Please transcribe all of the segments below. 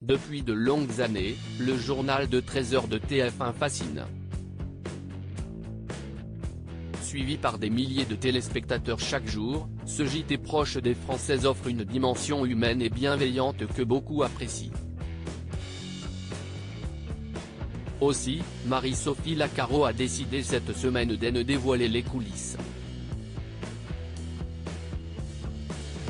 Depuis de longues années, le journal de 13h de TF1 fascine. Suivi par des milliers de téléspectateurs chaque jour, ce JT proche des Français offre une dimension humaine et bienveillante que beaucoup apprécient. Aussi, Marie-Sophie Lacaro a décidé cette semaine de ne dévoiler les coulisses.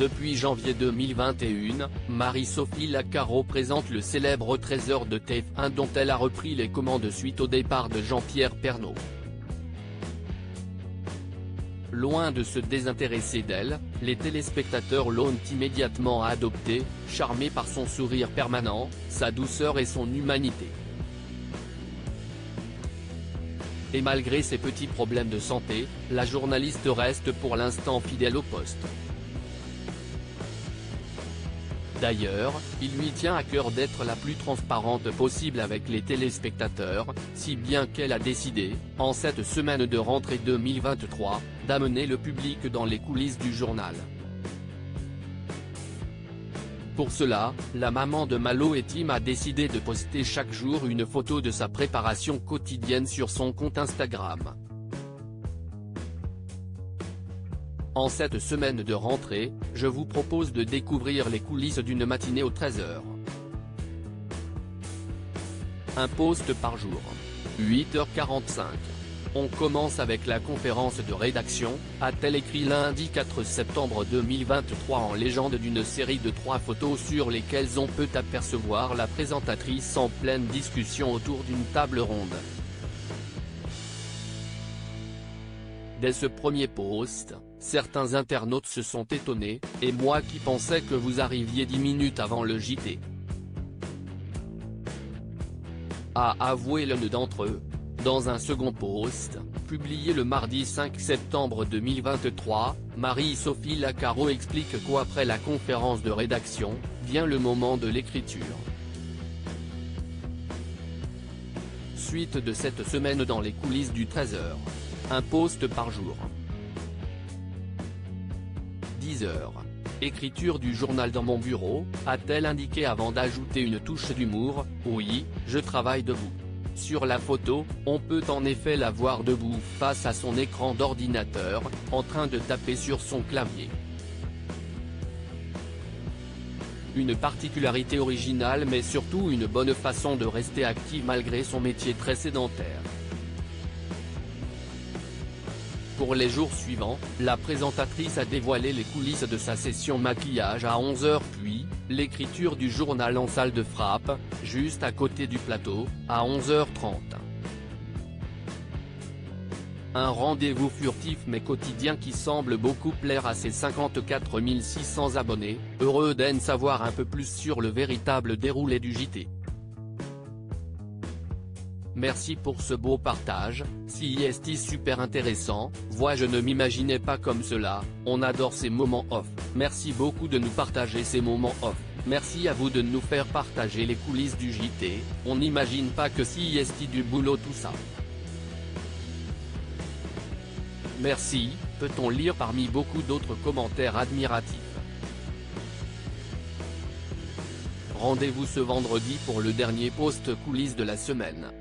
Depuis janvier 2021, Marie-Sophie Lacaro présente le célèbre 13h de TF1 dont elle a repris les commandes suite au départ de Jean-Pierre Pernaut. Loin de se désintéresser d'elle, les téléspectateurs l'ont immédiatement adoptée, charmés par son sourire permanent, sa douceur et son humanité. Et malgré ses petits problèmes de santé, la journaliste reste pour l'instant fidèle au poste. D'ailleurs, il lui tient à cœur d'être la plus transparente possible avec les téléspectateurs, si bien qu'elle a décidé, en cette semaine de rentrée 2023, d'amener le public dans les coulisses du journal. Pour cela, la maman de Malo et Tim a décidé de poster chaque jour une photo de sa préparation quotidienne sur son compte Instagram. En cette semaine de rentrée, je vous propose de découvrir les coulisses d'une matinée aux 13h. Un post par jour. 8h45. On commence avec la conférence de rédaction, a-t-elle écrit lundi 4 septembre 2023 en légende d'une série de 3 photos sur lesquelles on peut apercevoir la présentatrice en pleine discussion autour d'une table ronde. Dès ce premier post, certains internautes se sont étonnés, et moi qui pensais que vous arriviez 10 minutes avant le JT. A avoué l'un d'entre eux. Dans un second post, publié le mardi 5 septembre 2023, Marie-Sophie Lacaro explique qu'après la conférence de rédaction, vient le moment de l'écriture. Suite de cette semaine dans les coulisses du 13h. Un post par jour. 10h. Écriture du journal dans mon bureau, a-t-elle indiqué avant d'ajouter une touche d'humour, oui, je travaille debout. Sur la photo, on peut en effet la voir debout face à son écran d'ordinateur, en train de taper sur son clavier. Une particularité originale mais surtout une bonne façon de rester active malgré son métier très sédentaire. Pour les jours suivants, la présentatrice a dévoilé les coulisses de sa session maquillage à 11h puis, l'écriture du journal en salle de frappe, juste à côté du plateau, à 11h30. Un rendez-vous furtif mais quotidien qui semble beaucoup plaire à ses 54 600 abonnés, heureux d'en savoir un peu plus sur le véritable déroulé du JT. Merci pour ce beau partage, si est super intéressant, je ne m'imaginais pas comme cela, on adore ces moments off, merci beaucoup de nous partager ces moments off, merci à vous de nous faire partager les coulisses du JT, on n'imagine pas que si est du boulot tout ça. Merci, peut-on lire parmi beaucoup d'autres commentaires admiratifs. Rendez-vous ce vendredi pour le dernier post coulisses de la semaine.